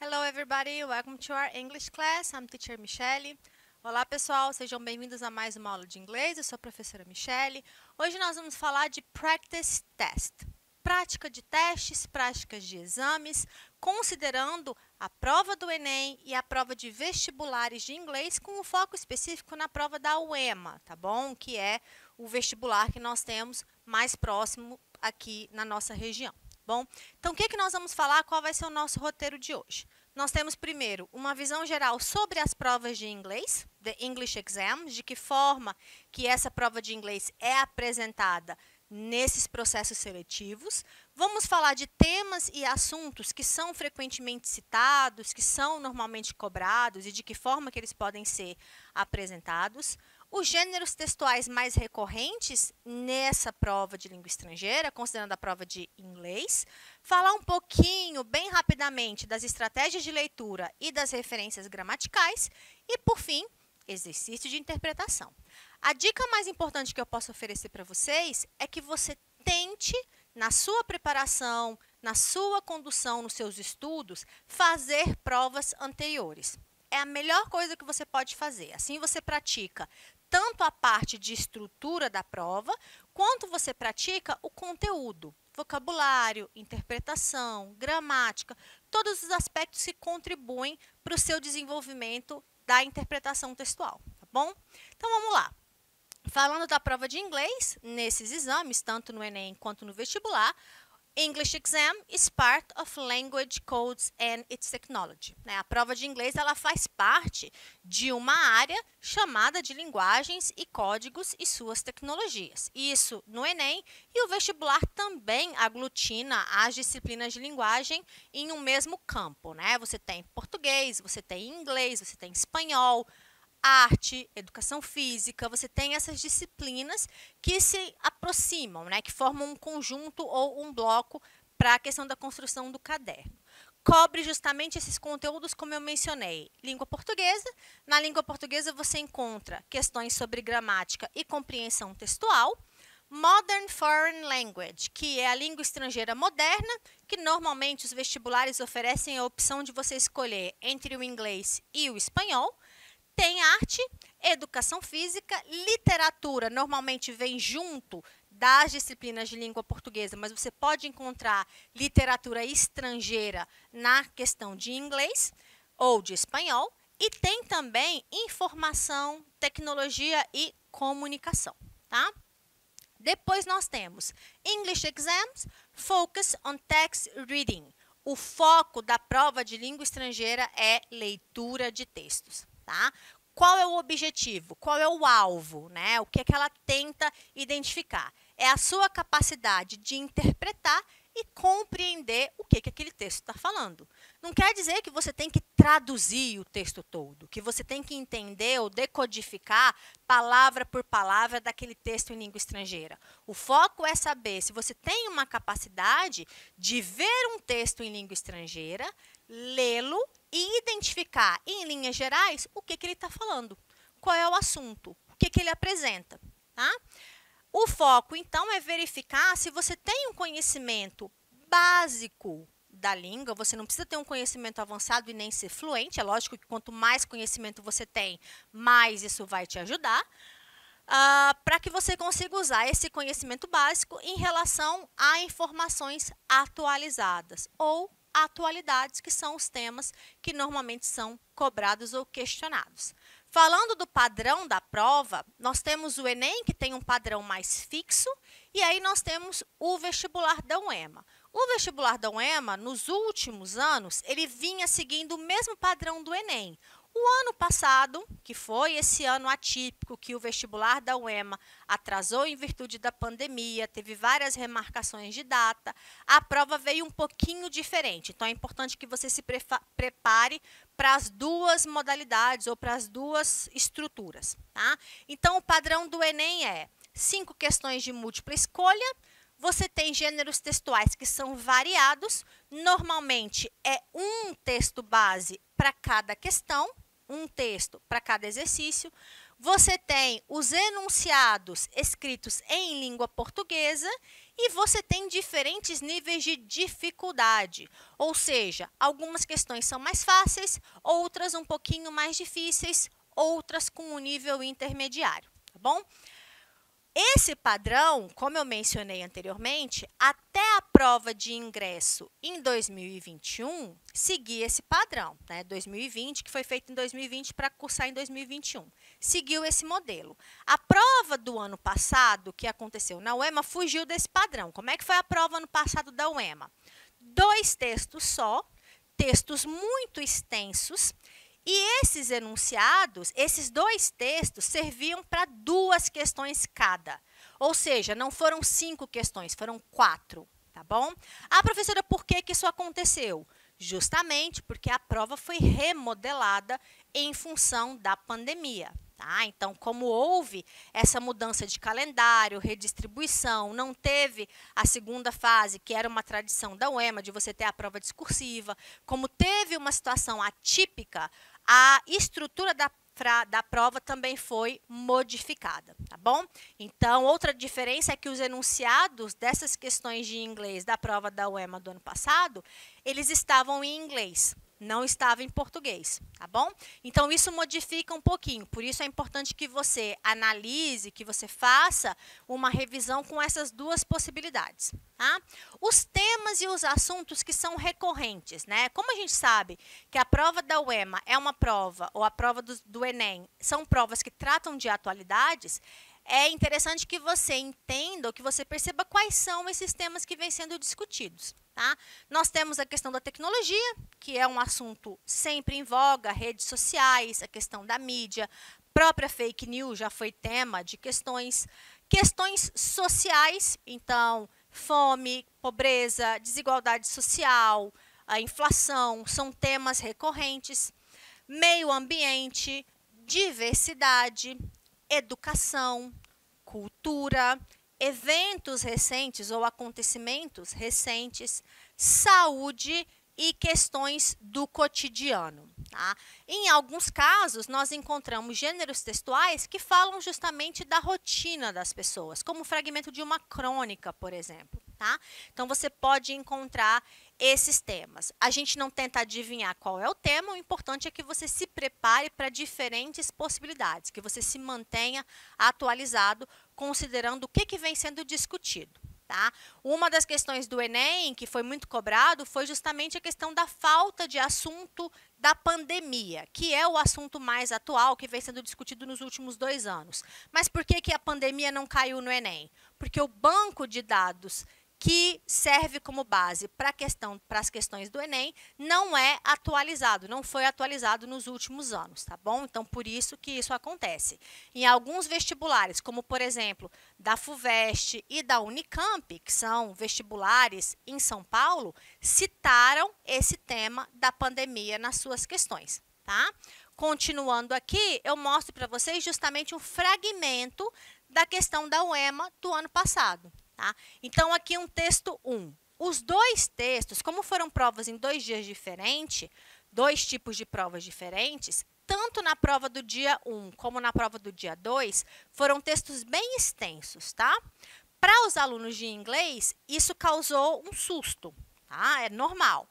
Hello everybody, welcome to our English class. I'm teacher Michelle. Olá pessoal, sejam bem-vindos a mais uma aula de inglês. Eu sou a professora Michelle. Hoje nós vamos falar de practice test. Prática de testes, práticas de exames, considerando a prova do Enem e a prova de vestibulares de inglês com um foco específico na prova da UEMA, tá bom? Que é o vestibular que nós temos mais próximo aqui na nossa região. Bom, então o que nós vamos falar? Qual vai ser o nosso roteiro de hoje? Nós temos primeiro uma visão geral sobre as provas de inglês, the English Exam, de que forma que essa prova de inglês é apresentada nesses processos seletivos. Vamos falar de temas e assuntos que são frequentemente citados, que são normalmente cobrados e de que forma que eles podem ser apresentados. Os gêneros textuais mais recorrentes nessa prova de língua estrangeira, considerando a prova de inglês. Falar um pouquinho, bem rapidamente, das estratégias de leitura e das referências gramaticais. E, por fim, exercício de interpretação. A dica mais importante que eu posso oferecer para vocês é que você tente, na sua preparação, na sua condução, nos seus estudos, fazer provas anteriores. É a melhor coisa que você pode fazer. Assim você pratica tanto a parte de estrutura da prova, quanto você pratica o conteúdo, vocabulário, interpretação, gramática, todos os aspectos que contribuem para o seu desenvolvimento da interpretação textual, tá bom? Então, vamos lá. Falando da prova de inglês, nesses exames, tanto no Enem quanto no vestibular, English Exam is part of Language Codes and its Technology. A prova de inglês ela faz parte de uma área chamada de linguagens e códigos e suas tecnologias. Isso no Enem, e o vestibular também aglutina as disciplinas de linguagem em um mesmo campo. Você tem português, você tem inglês, você tem espanhol, arte, educação física, você tem essas disciplinas que se aproximam, que formam um conjunto ou um bloco para a questão da construção do caderno. Cobre justamente esses conteúdos, como eu mencionei. Língua portuguesa. Na língua portuguesa você encontra questões sobre gramática e compreensão textual. Modern Foreign Language, que é a língua estrangeira moderna, que normalmente os vestibulares oferecem a opção de você escolher entre o inglês e o espanhol. Tem arte, educação física, literatura, normalmente vem junto das disciplinas de língua portuguesa, mas você pode encontrar literatura estrangeira na questão de inglês ou de espanhol. E tem também informação, tecnologia e comunicação, tá? Depois nós temos English Exams, Focus on Text Reading. O foco da prova de língua estrangeira é leitura de textos. Tá? Qual é o objetivo? Qual é o alvo? O que ela tenta identificar? É a sua capacidade de interpretar e compreender o que aquele texto está falando. Não quer dizer que você tem que traduzir o texto todo, que você tem que entender ou decodificar palavra por palavra daquele texto em língua estrangeira. O foco é saber se você tem uma capacidade de ver um texto em língua estrangeira, lê-lo e identificar, em linhas gerais, o que ele está falando. Qual é o assunto, o que ele apresenta. Tá? O foco, então, é verificar se você tem um conhecimento básico da língua. Você não precisa ter um conhecimento avançado e nem ser fluente. É lógico que quanto mais conhecimento você tem, mais isso vai te ajudar. Para que você consiga usar esse conhecimento básico em relação a informações atualizadas ou atualidades, que são os temas que normalmente são cobrados ou questionados. Falando do padrão da prova, nós temos o Enem, que tem um padrão mais fixo, e aí nós temos o vestibular da UEMA. O vestibular da UEMA, nos últimos anos, ele vinha seguindo o mesmo padrão do Enem. O ano passado, que foi esse ano atípico, que o vestibular da UEMA atrasou em virtude da pandemia, teve várias remarcações de data, a prova veio um pouquinho diferente. Então, é importante que você se prepare para as duas modalidades ou para as duas estruturas. Tá? Então, o padrão do Enem é 5 questões de múltipla escolha. Você tem gêneros textuais que são variados. Normalmente, é um texto base para cada questão. um texto para cada exercício. Você tem os enunciados escritos em língua portuguesa e você tem diferentes níveis de dificuldade. Ou seja, algumas questões são mais fáceis, outras um pouquinho mais difíceis, outras com um nível intermediário, tá bom? Esse padrão, como eu mencionei anteriormente, até a prova de ingresso em 2021, seguia esse padrão, né? 2020, que foi feito em 2020 para cursar em 2021. Seguiu esse modelo. A prova do ano passado, que aconteceu na UEMA, fugiu desse padrão. Como é que foi a prova ano passado da UEMA? 2 textos só, textos muito extensos, e esses enunciados, esses 2 textos, serviam para 2 questões cada. Ou seja, não foram 5 questões, foram 4, tá bom? Ah, professora, por que isso aconteceu? Justamente porque a prova foi remodelada em função da pandemia. Tá? Então, como houve essa mudança de calendário, redistribuição, não teve a segunda fase, que era uma tradição da UEMA, de você ter a prova discursiva, como teve uma situação atípica, a estrutura da prova também foi modificada, tá bom? Então, outra diferença é que os enunciados dessas questões de inglês da prova da UEMA do ano passado, eles estavam em inglês, não estava em português, tá bom? Então, isso modifica um pouquinho, por isso é importante que você analise, que você faça uma revisão com essas 2 possibilidades, tá? Os temas e os assuntos que são recorrentes, né? Como a gente sabe que a prova da UEMA é uma prova, ou a prova do Enem, são provas que tratam de atualidades, é interessante que você entenda ou que você perceba quais são esses temas que vêm sendo discutidos. Tá? Nós temos a questão da tecnologia, que é um assunto sempre em voga, redes sociais, a questão da mídia, própria fake news já foi tema de questões sociais, então, fome, pobreza, desigualdade social, a inflação, são temas recorrentes, meio ambiente, diversidade, educação, cultura, eventos recentes ou acontecimentos recentes, saúde e questões do cotidiano. Tá? Em alguns casos, nós encontramos gêneros textuais que falam justamente da rotina das pessoas, como o fragmento de uma crônica, por exemplo. Tá? Então, você pode encontrar esses temas. A gente não tenta adivinhar qual é o tema, o importante é que você se prepare para diferentes possibilidades, que você se mantenha atualizado, considerando o que vem sendo discutido. Tá? Uma das questões do Enem, que foi muito cobrado, foi justamente a questão da falta de assunto da pandemia, que é o assunto mais atual, que vem sendo discutido nos últimos 2 anos. Mas por que a pandemia não caiu no Enem? Porque o banco de dados que serve como base para as questões do Enem, não é atualizado, não foi atualizado nos últimos anos, tá bom? Então, por isso que isso acontece. Em alguns vestibulares, como, por exemplo, da FUVEST e da Unicamp, que são vestibulares em São Paulo, citaram esse tema da pandemia nas suas questões, tá? Continuando aqui, eu mostro para vocês justamente um fragmento da questão da UEMA do ano passado. Tá? Então, aqui um texto 1. Os 2 textos, como foram provas em 2 dias diferentes, 2 tipos de provas diferentes, tanto na prova do dia 1 como na prova do dia 2, foram textos bem extensos. Tá? Para os alunos de inglês, isso causou um susto. Tá? É normal.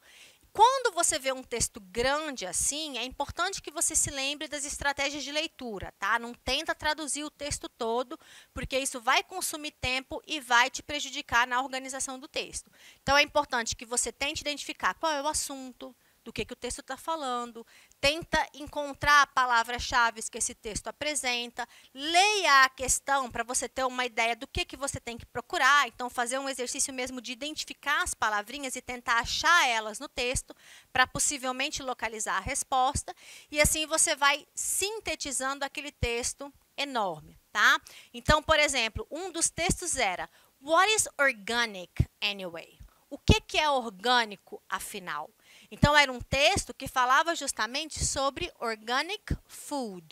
Quando você vê um texto grande assim, é importante que você se lembre das estratégias de leitura, tá? Não tenta traduzir o texto todo, porque isso vai consumir tempo e vai te prejudicar na organização do texto. Então, é importante que você tente identificar qual é o assunto, do que o texto está falando, tenta encontrar palavras-chave que esse texto apresenta, leia a questão para você ter uma ideia do que você tem que procurar, então fazer um exercício mesmo de identificar as palavrinhas e tentar achar elas no texto, para possivelmente localizar a resposta, e assim você vai sintetizando aquele texto enorme, tá? Então, por exemplo, um dos textos era What is organic anyway? O que é orgânico, afinal? Então, era um texto que falava justamente sobre organic food,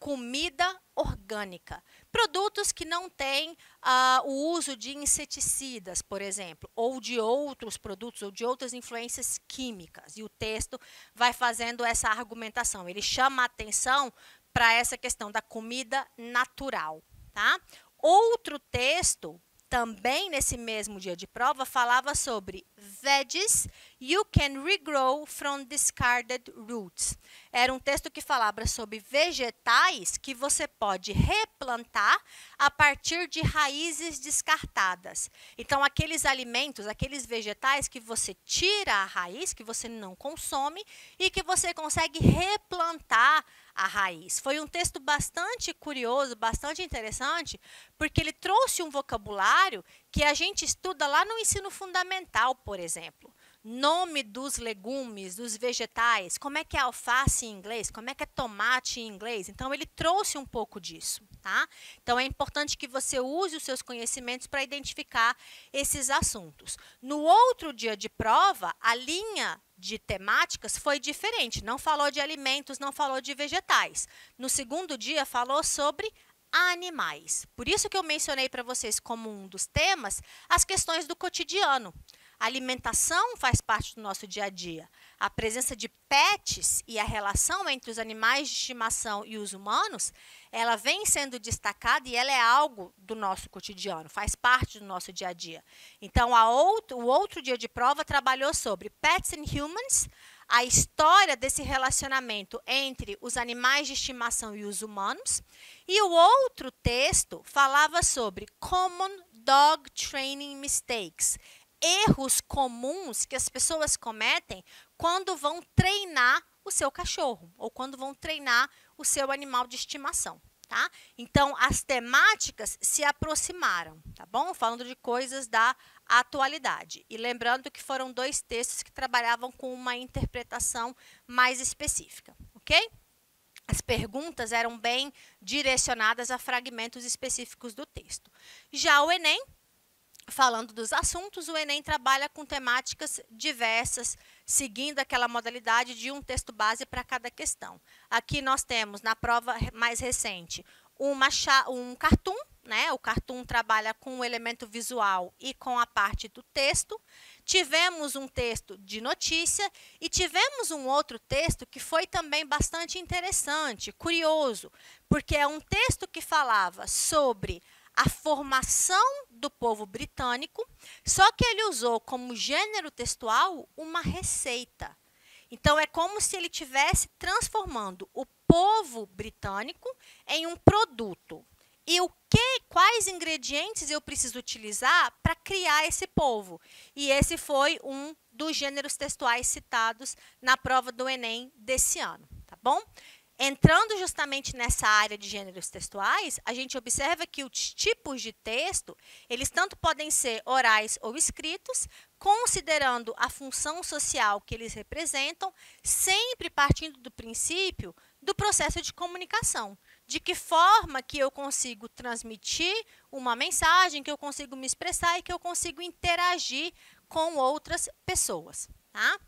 comida orgânica. Produtos que não têm o uso de inseticidas, por exemplo, ou de outros produtos, ou de outras influências químicas. E o texto vai fazendo essa argumentação. Ele chama a atenção para essa questão da comida natural, tá? Outro texto, também nesse mesmo dia de prova, falava sobre veggies you can regrow from discarded roots. Era um texto que falava sobre vegetais que você pode replantar a partir de raízes descartadas. Então, aqueles alimentos, aqueles vegetais que você tira a raiz, que você não consome e que você consegue replantar a raiz. Foi um texto bastante curioso, bastante interessante, porque ele trouxe um vocabulário que a gente estuda lá no ensino fundamental, por exemplo. Nome dos legumes, dos vegetais, como é que é alface em inglês, como é que é tomate em inglês. Então, ele trouxe um pouco disso, tá? Então, é importante que você use os seus conhecimentos para identificar esses assuntos. No outro dia de prova, a linha de temáticas foi diferente. Não falou de alimentos, não falou de vegetais. No segundo dia, falou sobre animais. Por isso que eu mencionei para vocês como um dos temas as questões do cotidiano. A alimentação faz parte do nosso dia a dia. A presença de pets e a relação entre os animais de estimação e os humanos, ela vem sendo destacada e ela é algo do nosso cotidiano, faz parte do nosso dia a dia. Então, o outro dia de prova trabalhou sobre Pets and Humans, a história desse relacionamento entre os animais de estimação e os humanos. E o outro texto falava sobre Common Dog Training Mistakes, erros comuns que as pessoas cometem quando vão treinar o seu cachorro ou quando vão treinar o seu animal de estimação, tá? Então, as temáticas se aproximaram, tá bom? Falando de coisas da atualidade. E lembrando que foram 2 textos que trabalhavam com uma interpretação mais específica, ok? As perguntas eram bem direcionadas a fragmentos específicos do texto. Já o Enem, falando dos assuntos, o Enem trabalha com temáticas diversas, seguindo aquela modalidade de um texto base para cada questão. Aqui nós temos, na prova mais recente, um cartoon, né? O cartoon trabalha com o elemento visual e com a parte do texto. Tivemos um texto de notícia e tivemos um outro texto que foi também bastante interessante, curioso, porque é um texto que falava sobre a formação do povo britânico, só que ele usou como gênero textual uma receita. Então, é como se ele estivesse transformando o povo britânico em um produto. E quais ingredientes eu preciso utilizar para criar esse povo? E esse foi um dos gêneros textuais citados na prova do Enem desse ano, tá bom? Entrando justamente nessa área de gêneros textuais, a gente observa que os tipos de texto, eles tanto podem ser orais ou escritos, considerando a função social que eles representam, sempre partindo do princípio do processo de comunicação. De que forma que eu consigo transmitir uma mensagem, que eu consigo me expressar e que eu consigo interagir com outras pessoas, tá?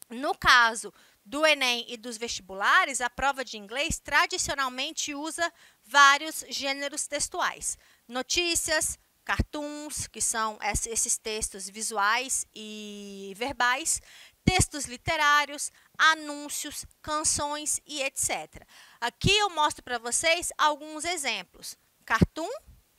No caso do Enem e dos vestibulares, a prova de inglês tradicionalmente usa vários gêneros textuais. Notícias, cartoons, que são esses textos visuais e verbais, textos literários, anúncios, canções e etc. Aqui eu mostro para vocês alguns exemplos. Cartoon,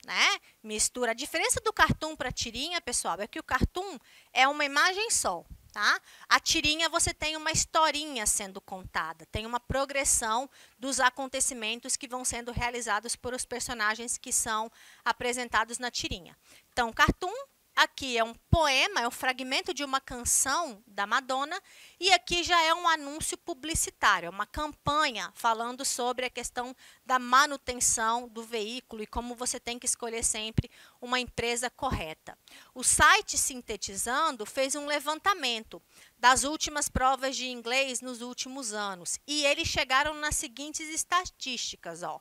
né? Mistura. A diferença do cartoon para a tirinha, pessoal, é que o cartoon é uma imagem só. Tá? A tirinha você tem uma historinha sendo contada, tem uma progressão dos acontecimentos que vão sendo realizados por os personagens que são apresentados na tirinha. Então, cartoon, aqui é um poema, é um fragmento de uma canção da Madonna, e aqui já é um anúncio publicitário, é uma campanha falando sobre a questão da manutenção do veículo e como você tem que escolher sempre uma empresa correta. O site Sintetizando fez um levantamento das últimas provas de inglês nos últimos anos, e eles chegaram nas seguintes estatísticas, ó.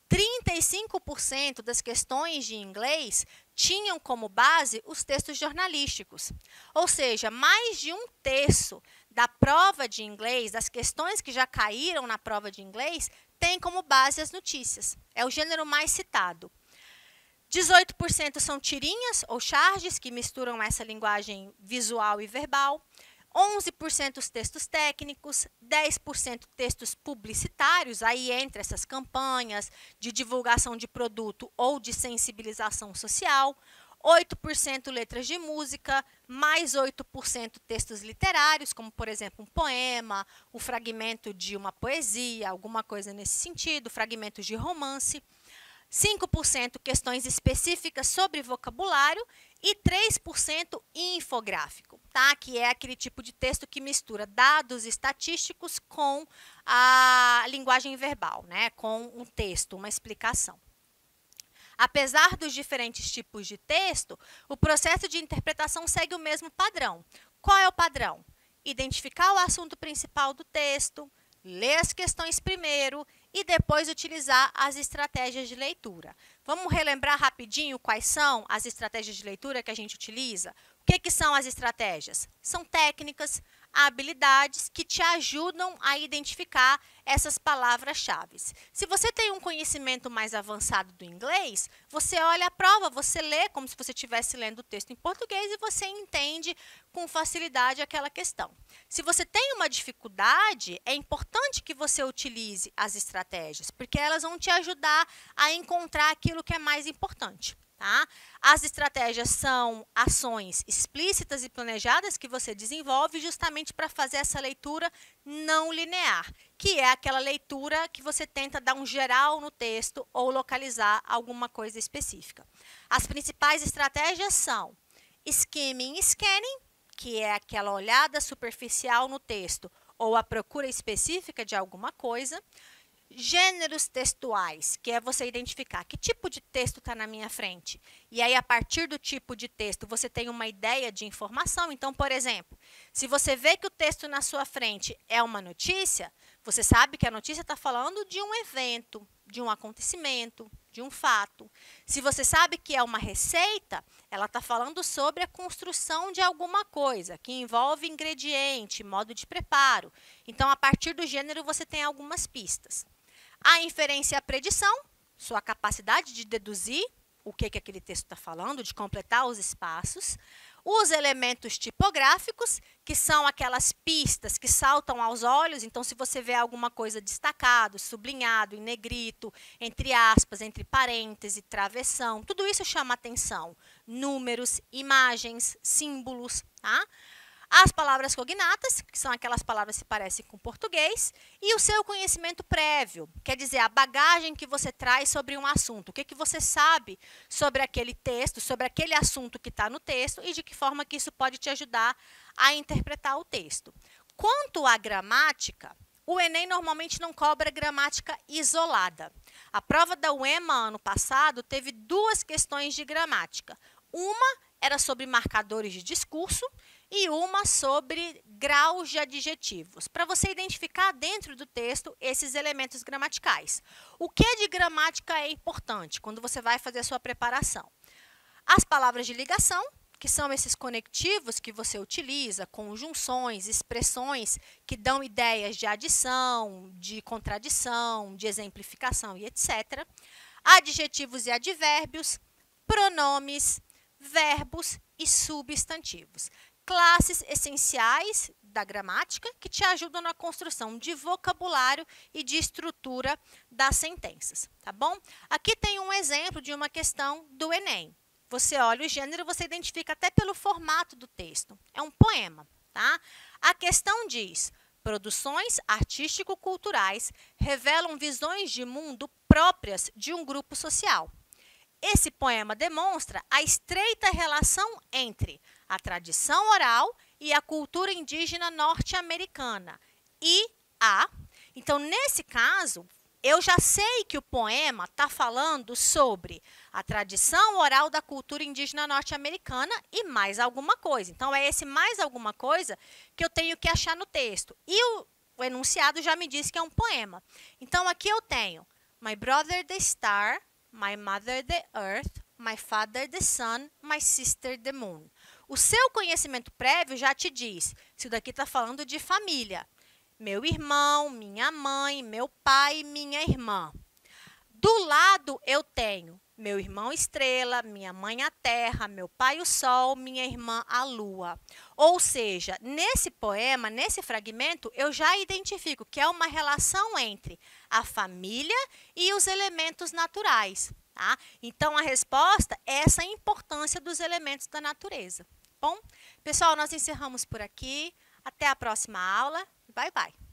35% das questões de inglês tinham como base os textos jornalísticos. Ou seja, mais de 1/3 da prova de inglês, das questões que já caíram na prova de inglês, tem como base as notícias. É o gênero mais citado. 18% são tirinhas ou charges, que misturam essa linguagem visual e verbal. 11% os textos técnicos, 10% textos publicitários, aí entre essas campanhas de divulgação de produto ou de sensibilização social. 8% letras de música, mais 8% textos literários, como, por exemplo, um poema, um fragmento de uma poesia, alguma coisa nesse sentido, fragmentos de romance. 5% questões específicas sobre vocabulário e 3% infográfico, tá? Que é aquele tipo de texto que mistura dados estatísticos com a linguagem verbal, né? Com um texto, uma explicação. Apesar dos diferentes tipos de texto, o processo de interpretação segue o mesmo padrão. Qual é o padrão? Identificar o assunto principal do texto, ler as questões primeiro e depois utilizar as estratégias de leitura. Vamos relembrar rapidinho quais são as estratégias de leitura que a gente utiliza? O que são as estratégias? São técnicas, habilidades que te ajudam a identificar essas palavras-chave. Se você tem um conhecimento mais avançado do inglês, você olha a prova, você lê como se você estivesse lendo o texto em português e você entende com facilidade aquela questão. Se você tem uma dificuldade, é importante que você utilize as estratégias, porque elas vão te ajudar a encontrar aquilo que é mais importante. Tá? As estratégias são ações explícitas e planejadas que você desenvolve justamente para fazer essa leitura não linear, que é aquela leitura que você tenta dar um geral no texto ou localizar alguma coisa específica. As principais estratégias são skimming e scanning, que é aquela olhada superficial no texto ou a procura específica de alguma coisa. Gêneros textuais, que é você identificar que tipo de texto está na minha frente. E aí, a partir do tipo de texto, você tem uma ideia de informação. Então, por exemplo, se você vê que o texto na sua frente é uma notícia, você sabe que a notícia está falando de um evento, de um acontecimento, de um fato. Se você sabe que é uma receita, ela está falando sobre a construção de alguma coisa, que envolve ingrediente, modo de preparo. Então, a partir do gênero, você tem algumas pistas. A inferência e a predição, sua capacidade de deduzir o que aquele texto está falando, de completar os espaços. Os elementos tipográficos, que são aquelas pistas que saltam aos olhos. Então, se você vê alguma coisa destacado, sublinhado, em negrito, entre aspas, entre parênteses, travessão, tudo isso chama atenção. Números, imagens, símbolos, tá? As palavras cognatas, que são aquelas palavras que se parecem com português, e o seu conhecimento prévio, quer dizer, a bagagem que você traz sobre um assunto, o que você sabe sobre aquele texto, sobre aquele assunto que está no texto e de que forma que isso pode te ajudar a interpretar o texto. Quanto à gramática, o Enem normalmente não cobra gramática isolada. A prova da UEMA, ano passado, teve 2 questões de gramática. Uma era sobre marcadores de discurso, e uma sobre graus de adjetivos, para você identificar dentro do texto esses elementos gramaticais. O que de gramática é importante quando você vai fazer a sua preparação? As palavras de ligação, que são esses conectivos que você utiliza, conjunções, expressões que dão ideias de adição, de contradição, de exemplificação e etc. Adjetivos e advérbios, pronomes, verbos e substantivos. Classes essenciais da gramática que te ajudam na construção de vocabulário e de estrutura das sentenças, tá bom? Aqui tem um exemplo de uma questão do Enem. Você olha o gênero, você identifica até pelo formato do texto. É um poema, tá? A questão diz: produções artístico-culturais revelam visões de mundo próprias de um grupo social. Esse poema demonstra a estreita relação entre a tradição oral e a cultura indígena norte-americana. Então, nesse caso, eu já sei que o poema está falando sobre a tradição oral da cultura indígena norte-americana e mais alguma coisa. Então, é esse mais alguma coisa que eu tenho que achar no texto. E o enunciado já me diz que é um poema. Então, aqui eu tenho My brother the star, my mother the earth, my father the sun, my sister the moon. O seu conhecimento prévio já te diz, isso daqui está falando de família. Meu irmão, minha mãe, meu pai, minha irmã. Do lado eu tenho meu irmão estrela, minha mãe a terra, meu pai o sol, minha irmã a lua. Ou seja, nesse poema, nesse fragmento, eu já identifico que é uma relação entre a família e os elementos naturais. Tá? Então, a resposta é essa importância dos elementos da natureza. Bom, pessoal, nós encerramos por aqui. Até a próxima aula. Bye, bye.